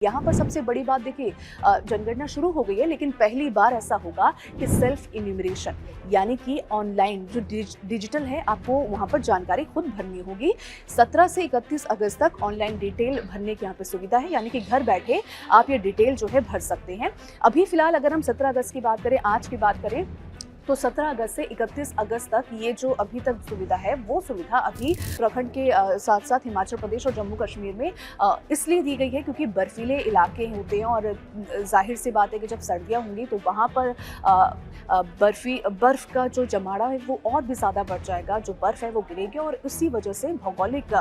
यहाँ पर सबसे बड़ी बात देखिए, जनगणना शुरू हो गई है, लेकिन पहली बार ऐसा होगा कि सेल्फ इन्यूमरेशन यानी कि ऑनलाइन जो डिजिटल है, आपको वहाँ पर जानकारी खुद भरनी होगी। 17 से 31 अगस्त तक ऑनलाइन डिटेल भरने की यहाँ पे सुविधा है, यानी कि घर बैठे आप ये डिटेल जो है भर सकते हैं। अभी फिलहाल अगर हम 17 अगस्त की बात करें, आज की बात करें, तो 17 अगस्त से 31 अगस्त तक ये जो अभी तक सुविधा है, वो सुविधा अभी उत्तराखंड के साथ साथ हिमाचल प्रदेश और जम्मू कश्मीर में इसलिए दी गई है क्योंकि बर्फीले इलाके होते हैं और जाहिर सी बात है कि जब सर्दियाँ होंगी तो वहाँ पर बर्फ़ का जो जमाड़ा है वो और भी ज़्यादा बढ़ जाएगा, जो बर्फ़ है वो गिरेगी और उसी वजह से भौगोलिक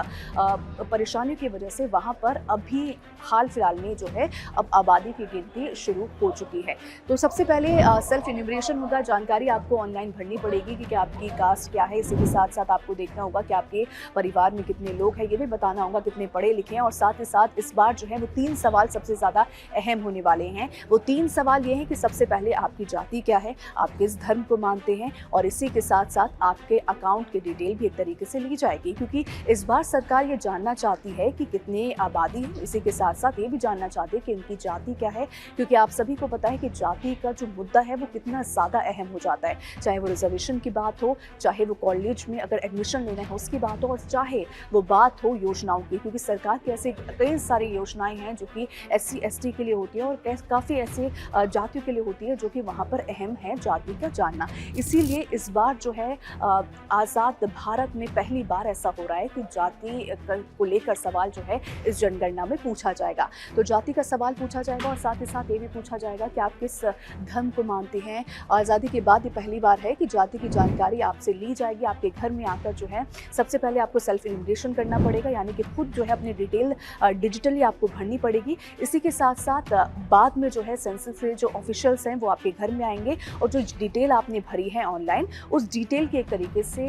परेशानियों की वजह से वहाँ पर अभी हाल फिलहाल में जो है अब आबादी की गिनती शुरू हो चुकी है। तो सबसे पहले सेल्फ इन्यूमरेशन होगा, जानकारी आपको ऑनलाइन भरनी पड़ेगी कि आपकी कास्ट क्या है। इसी के साथ साथ आपको देखना होगा कि आपके परिवार में कितने लोग हैं, ये भी बताना होगा कितने पढ़े लिखे हैं। और साथ ही साथ इस बार जो है वो 3 सवाल सबसे ज़्यादा अहम होने वाले हैं। वो 3 सवाल ये हैं कि सबसे पहले आपकी जाति क्या है, आप किस धर्म को मानते हैं, और इसी के साथ साथ आपके अकाउंट की डिटेल भी एक तरीके से ली जाएगी, क्योंकि इस बार सरकार ये जानना चाहती है कि कितने आबादी है। इसी के साथ साथ ये भी जानना चाहती है कि इनकी जाति क्या है, क्योंकि आप सभी को पता है कि जाति का जो मुद्दा है वो कितना ज़्यादा अहम हो जाता है। चाहे वो रिजर्वेशन की बात हो, चाहे वो कॉलेज में अगर एडमिशन लेना है उसकी बात हो, और चाहे वो बात हो योजनाओं की, क्योंकि सरकार की ऐसे कई सारी योजनाएं हैं जो कि SC ST के लिए होती है और काफ़ी ऐसे जातियों के लिए होती है जो कि वहाँ पर अहम है जाति का जानना। इसीलिए इस बार जो है आज़ाद भारत में पहली बार ऐसा हो रहा है कि जाति को लेकर सवाल जो है इस जनगणना में पूछा जाएगा। तो जाति का सवाल पूछा जाएगा और साथ ही साथ ये भी पूछा जाएगा कि आप किस धर्म को मानते हैं। आज़ादी के बाद ये पहली बार है कि जाति की जानकारी आपसे ली जाएगी। आपके घर में आकर जो है सबसे पहले आपको सेल्फ इन्यूमरेशन करना पड़ेगा, यानी कि खुद जो है अपनी डिटेल डिजिटली आपको भरनी पड़ेगी। इसी के साथ साथ बाद में जो है सेंसस से जो ऑफिशियल्स हैं वो आपके घर में आएंगे और जो डिटेल आपने भरी है ऑनलाइन, उस डिटेल की एक तरीके से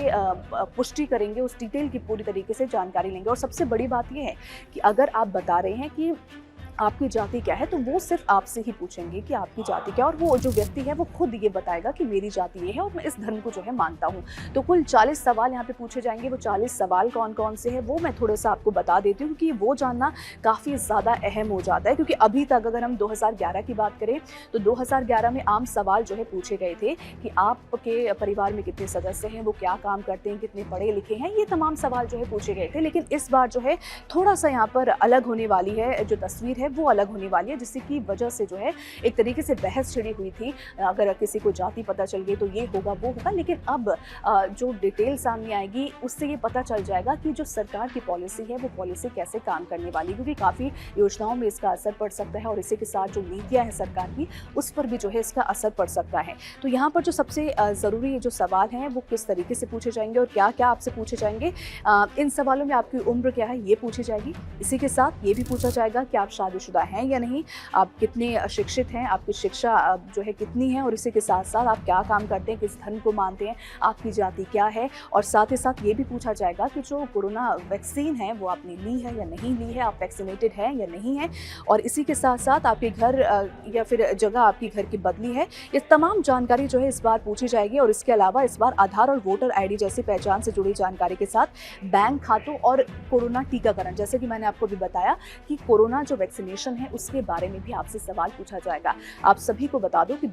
पुष्टि करेंगे, उस डिटेल की पूरी तरीके से जानकारी लेंगे। और सबसे बड़ी बात यह है कि अगर आप बता रहे हैं कि आपकी जाति क्या है, तो वो सिर्फ आपसे ही पूछेंगे कि आपकी जाति क्या है, और वो जो व्यक्ति है वो खुद ये बताएगा कि मेरी जाति ये है और मैं इस धर्म को जो है मानता हूँ। तो कुल 40 सवाल यहाँ पे पूछे जाएंगे। वो 40 सवाल कौन कौन से हैं वो मैं थोड़ा सा आपको बता देती हूँ, क्योंकि वो जानना काफ़ी ज़्यादा अहम हो जाता है। क्योंकि अभी तक अगर हम 2011 की बात करें तो 2011 में आम सवाल जो है पूछे गए थे कि आपके परिवार में कितने सदस्य हैं, वो क्या काम करते हैं, कितने पढ़े लिखे हैं, ये तमाम सवाल जो है पूछे गए थे। लेकिन इस बार जो है थोड़ा सा यहाँ पर अलग होने वाली है, जो तस्वीर है वो अलग होने वाली है, जिसकी वजह से जो है एक तरीके से बहस छिड़ी हुई थी। अगर किसी को जाति पता चल गई तो ये होगा वो होगा, लेकिन अब जो डिटेल सामने आएगी उससे ये पता चल जाएगा कि जो सरकार की पॉलिसी है वो पॉलिसी कैसे काम करने वाली है, क्योंकि काफ़ी योजनाओं में इसका असर पड़ सकता है और इसी के साथ जो नीतियाँ हैं सरकार की उस पर भी जो है इसका असर पड़ सकता है। तो यहाँ पर जो सबसे ज़रूरी जो सवाल हैं वो किस तरीके से पूछे जाएंगे और क्या क्या आपसे पूछे जाएंगे। इन सवालों में आपकी उम्र क्या है ये पूछी जाएगी। इसी के साथ ये भी पूछा जाएगा कि आप शादीशुदा हैं या नहीं, आप कितने शिक्षित हैं, आपकी शिक्षा जो है कितनी है, और इसी के साथ साथ आप क्या काम करते हैं, किस धर्म को मानते हैं, आपकी जाति क्या है। और साथ ही साथ ये भी पूछा जाएगा कि जो कोरोना वैक्सीन है वो आपने ली है या नहीं ली है, आप वैक्सीनेटेड हैं या नहीं है। और इसी के साथ साथ आपके घर या फिर जगह आपकी घर की बदली है, ये तमाम जानकारी जो है इस बार पूछी जाएगी। और इसके अलावा इस बार आधार और वोटर ID जैसी पहचान से जुड़ी जानकारी के साथ बैंक खातों और कोरोना टीकाकरण, जैसे कि मैंने आपको भी बताया कि कोरोना जो वैक्सीनेशन है उसके बारे में भी आपसे सवाल पूछा जाएगा। आप सभी को बता दो कि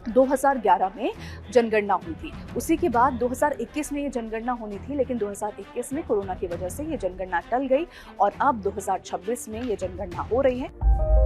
2011 में जनगणना हुई थी, उसी के बाद 2021 में ये जनगणना होनी थी, लेकिन 2021 में कोरोना की वजह से ये जनगणना टल गई और अब 2026 में ये जनगणना हो रही है।